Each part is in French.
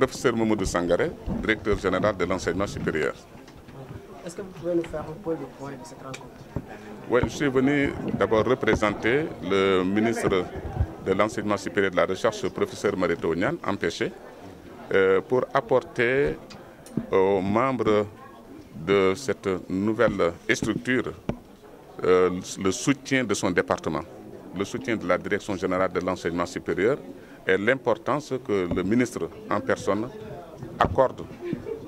professeur Mamadou Sangaré, directeur général de l'enseignement supérieur. Est-ce que vous pouvez nous faire un peu le point de cette rencontre? Oui, je suis venu d'abord représenter le ministre de l'enseignement supérieur et de la recherche, le professeur Mary Teuw Niane, empêché, pour apporter aux membres de cette nouvelle structure le soutien de son département, le soutien de la direction générale de l'enseignement supérieur et l'importance que le ministre en personne accorde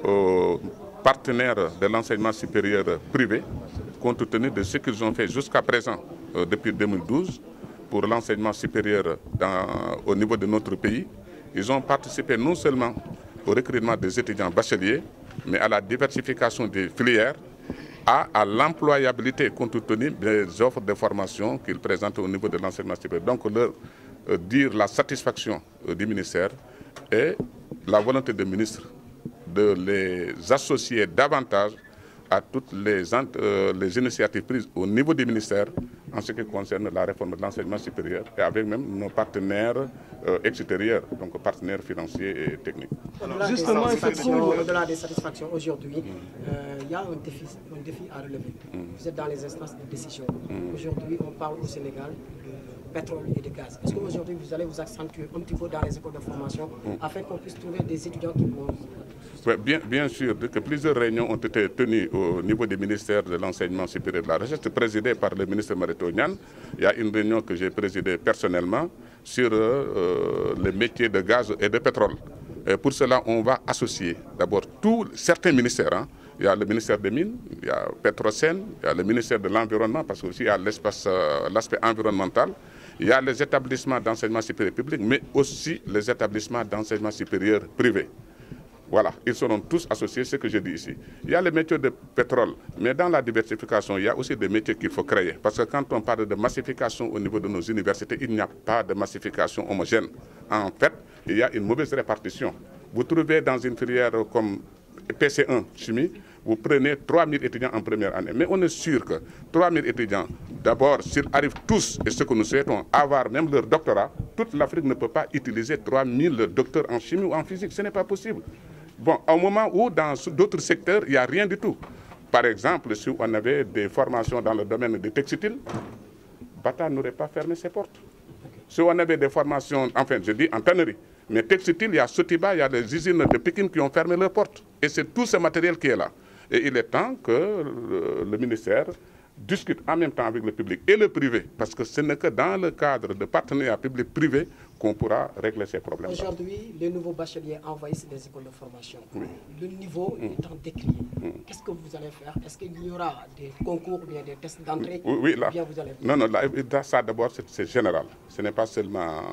aux partenaires de l'enseignement supérieur privé, compte tenu de ce qu'ils ont fait jusqu'à présent, depuis 2012, pour l'enseignement supérieur au niveau de notre pays. Ils ont participé non seulement au recrutement des étudiants bacheliers, mais à la diversification des filières, à l'employabilité compte tenu des offres de formation qu'ils présentent au niveau de l'enseignement supérieur. Donc, leur dire la satisfaction du ministère et la volonté du ministre de les associer davantage à toutes les initiatives prises au niveau du ministère en ce qui concerne la réforme de l'enseignement supérieur et avec même nos partenaires extérieurs, donc partenaires financiers et techniques. Justement, au-delà des satisfactions, aujourd'hui, il y a un défi à relever. Vous êtes dans les instances de décision. Aujourd'hui, on parle au Sénégal de pétrole et de gaz. Est-ce qu'aujourd'hui, vous allez vous accentuer un petit peu dans les écoles de formation afin qu'on puisse trouver des étudiants qui vont... Oui, bien sûr, que plusieurs réunions ont été tenues au niveau du ministère de l'enseignement supérieur et de la recherche, présidée par le ministre Mary Teuw Niane. Il y a une réunion que j'ai présidée personnellement sur les métiers de gaz et de pétrole. Et pour cela, on va associer d'abord certains ministères. Il y a le ministère des Mines, il y a Petrosen, il y a le ministère de l'Environnement, parce qu'il y a l'aspect environnemental. Il y a les établissements d'enseignement supérieur public, mais aussi les établissements d'enseignement supérieur privé. Voilà, ils seront tous associés, ce que je dis ici. Il y a les métiers de pétrole, mais dans la diversification, il y a aussi des métiers qu'il faut créer. Parce que quand on parle de massification au niveau de nos universités, il n'y a pas de massification homogène. En fait, il y a une mauvaise répartition. Vous trouvez dans une filière comme PC1, chimie, vous prenez 3000 étudiants en première année. Mais on est sûr que 3000 étudiants, d'abord, s'ils arrivent tous, et ce que nous souhaitons, avoir même leur doctorat, toute l'Afrique ne peut pas utiliser 3000 docteurs en chimie ou en physique. Ce n'est pas possible. Bon, au moment où dans d'autres secteurs, il n'y a rien du tout. Par exemple, si on avait des formations dans le domaine des textiles, Bata n'aurait pas fermé ses portes. Si on avait des formations, enfin, je dis en tannerie, mais textile, il y a Sotiba, il y a des usines de Pékin qui ont fermé leurs portes. Et c'est tout ce matériel qui est là. Et il est temps que le ministère discute en même temps avec le public et le privé, parce que ce n'est que dans le cadre de partenariat public-privé qu'on pourra régler ces problèmes. Aujourd'hui, les nouveaux bacheliers envahissent les écoles de formation. Oui. Le niveau est en déclin. Qu'est-ce que vous allez faire? Est-ce qu'il y aura des concours ou bien des tests d'entrée? Oui, là. Bien vous allez... Non, là, ça d'abord, c'est général. Ce n'est pas seulement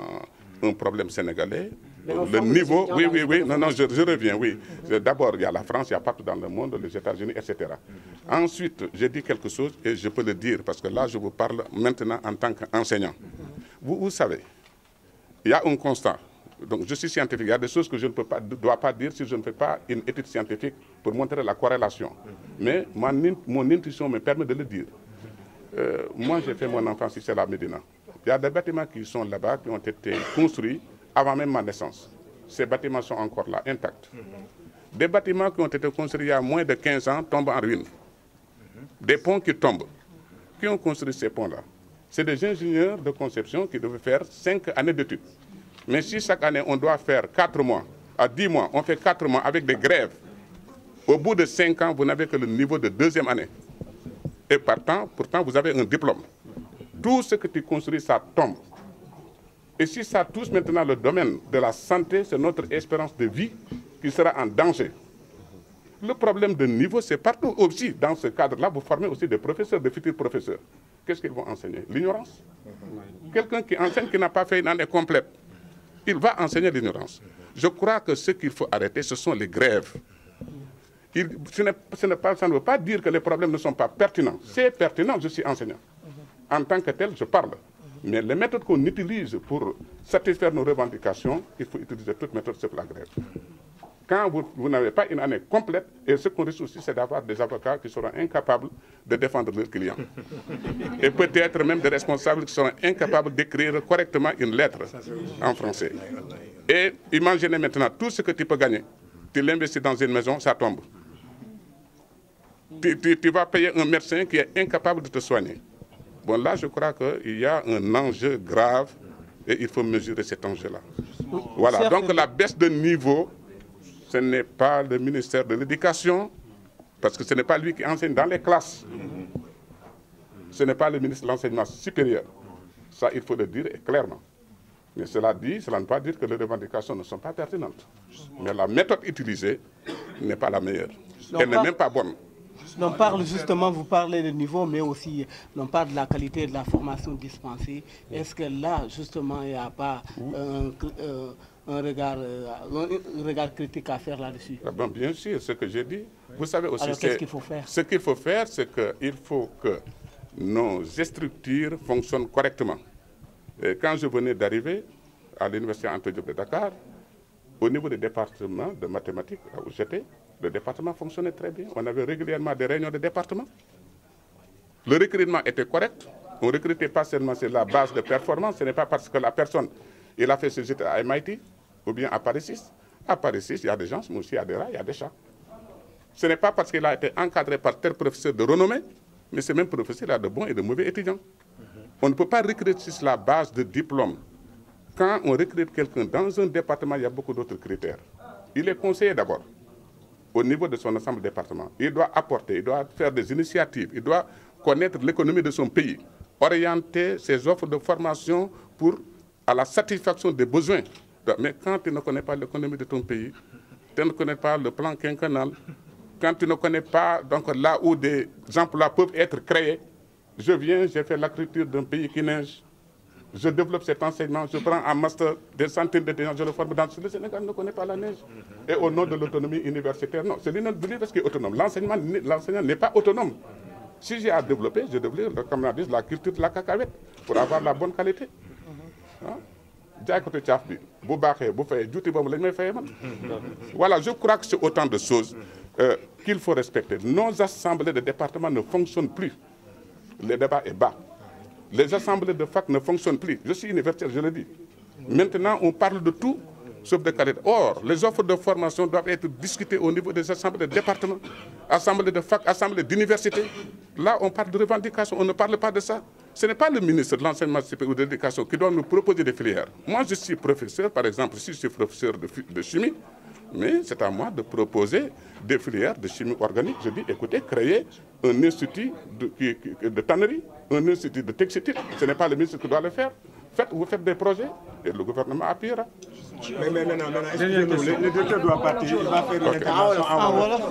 un problème sénégalais. Le niveau, oui, non, je reviens, oui. D'abord, il y a la France, il y a partout dans le monde, les États-Unis, etc. Ensuite, j'ai dit quelque chose et je peux le dire parce que là, je vous parle maintenant en tant qu'enseignant. Vous savez, il y a un constat. Donc, je suis scientifique. Il y a des choses que je ne dois pas dire si je ne fais pas une étude scientifique pour montrer la corrélation. Mais mon intuition me permet de le dire. Moi, j'ai fait mon enfance ici à la Médina. Il y a des bâtiments qui sont là-bas, qui ont été construits avant même ma naissance. Ces bâtiments sont encore là, intacts. Des bâtiments qui ont été construits il y a moins de 15 ans tombent en ruine. Des ponts qui tombent. Qui ont construit ces ponts-là? C'est des ingénieurs de conception qui devaient faire 5 années d'études. Mais si chaque année, on doit faire 4 mois, à 10 mois, on fait 4 mois avec des grèves, au bout de 5 ans, vous n'avez que le niveau de 2e année. Et pourtant, vous avez un diplôme. Tout ce que tu construis, ça tombe. Et si ça touche maintenant le domaine de la santé, c'est notre espérance de vie qui sera en danger. Le problème de niveau, c'est partout aussi. Dans ce cadre-là, vous formez aussi des professeurs, des futurs professeurs. Qu'est-ce qu'ils vont enseigner? L'ignorance. Quelqu'un qui enseigne qui n'a pas fait une année complète, il va enseigner l'ignorance. Je crois que ce qu'il faut arrêter, ce sont les grèves. Ça ne veut pas dire que les problèmes ne sont pas pertinents. C'est pertinent, je suis enseignant. En tant que tel, je parle. Mais les méthodes qu'on utilise pour satisfaire nos revendications, il faut utiliser toutes méthodes sauf la grève. Quand vous n'avez pas une année complète, et ce qu'on risque aussi, c'est d'avoir des avocats qui seront incapables de défendre leurs clients. Et peut-être même des responsables qui seront incapables d'écrire correctement une lettre en français. Et imaginez maintenant, tout ce que tu peux gagner, tu l'investis dans une maison, ça tombe. Tu vas payer un médecin qui est incapable de te soigner. Bon, là, je crois qu'il y a un enjeu grave et il faut mesurer cet enjeu-là. Voilà, donc la baisse de niveau, ce n'est pas le ministère de l'Éducation, parce que ce n'est pas lui qui enseigne dans les classes. Ce n'est pas le ministre de l'Enseignement supérieur. Ça, il faut le dire clairement. Mais cela dit, cela ne veut pas dire que les revendications ne sont pas pertinentes. Mais la méthode utilisée n'est pas la meilleure. Elle n'est même pas bonne. On parle justement, vous parlez de niveau, mais aussi on parle de la qualité de la formation dispensée. Est-ce que là, justement, il n'y a pas un regard critique à faire là-dessus? Bon, bien sûr, ce que j'ai dit. Vous savez aussi, alors qu'est-ce qu'il faut faire? Ce qu'il faut faire, c'est qu'il faut que nos structures fonctionnent correctement. Et quand je venais d'arriver à l'Université Anta Diop de Dakar, au niveau des départements de mathématiques, là où j'étais, le département fonctionnait très bien. On avait régulièrement des réunions de département. Le recrutement était correct. On ne recrutait pas seulement sur la base de performance. Ce n'est pas parce que la personne il a fait ses études à MIT ou bien à Paris 6. À Paris 6, il y a des gens, mais aussi il y a des rats, il y a des chats. Ce n'est pas parce qu'il a été encadré par tel professeur de renommée, mais ce même professeur a de bons et de mauvais étudiants. On ne peut pas recruter sur la base de diplôme. Quand on recrute quelqu'un dans un département, il y a beaucoup d'autres critères. Il est conseiller d'abord, au niveau de son ensemble département. Il doit apporter, il doit faire des initiatives, il doit connaître l'économie de son pays, orienter ses offres de formation à la satisfaction des besoins. Mais quand tu ne connais pas l'économie de ton pays, tu ne connais pas le plan quinquennal, quand tu ne connais pas donc, là où des emplois peuvent être créés, je viens, j'ai fait l'agriculture d'un pays qui neige, je développe cet enseignement, je prends un master des centaines d'étudiants, je le forme dans le Sénégal ne connaît pas la neige. Et au nom de l'autonomie universitaire, non, c'est l'université qui est autonome. L'enseignant n'est pas autonome. Si j'ai à développer, je développe, comme on dit, la culture de la cacahuète pour avoir la bonne qualité. Voilà, je crois que c'est autant de choses qu'il faut respecter. Nos assemblées de département ne fonctionnent plus. Le débat est bas. Les assemblées de fac ne fonctionnent plus. Je suis universitaire, je le dis. Maintenant, on parle de tout, sauf de qualité. Or, les offres de formation doivent être discutées au niveau des assemblées de département, assemblées de fac, assemblées d'université. Là, on parle de revendications, on ne parle pas de ça. Ce n'est pas le ministre de l'Enseignement supérieur ou de l'Éducation qui doit nous proposer des filières. Moi, je suis professeur, par exemple, si je suis professeur de chimie, mais c'est à moi de proposer des filières de chimie organique. Je dis, écoutez, créez un institut de tannerie, un institut de textile. Ce n'est pas le ministre qui doit le faire. Vous faites des projets et le gouvernement appuiera. Mais non, excusez-nous, le directeur doit partir, il va faire une intervention en Wolof.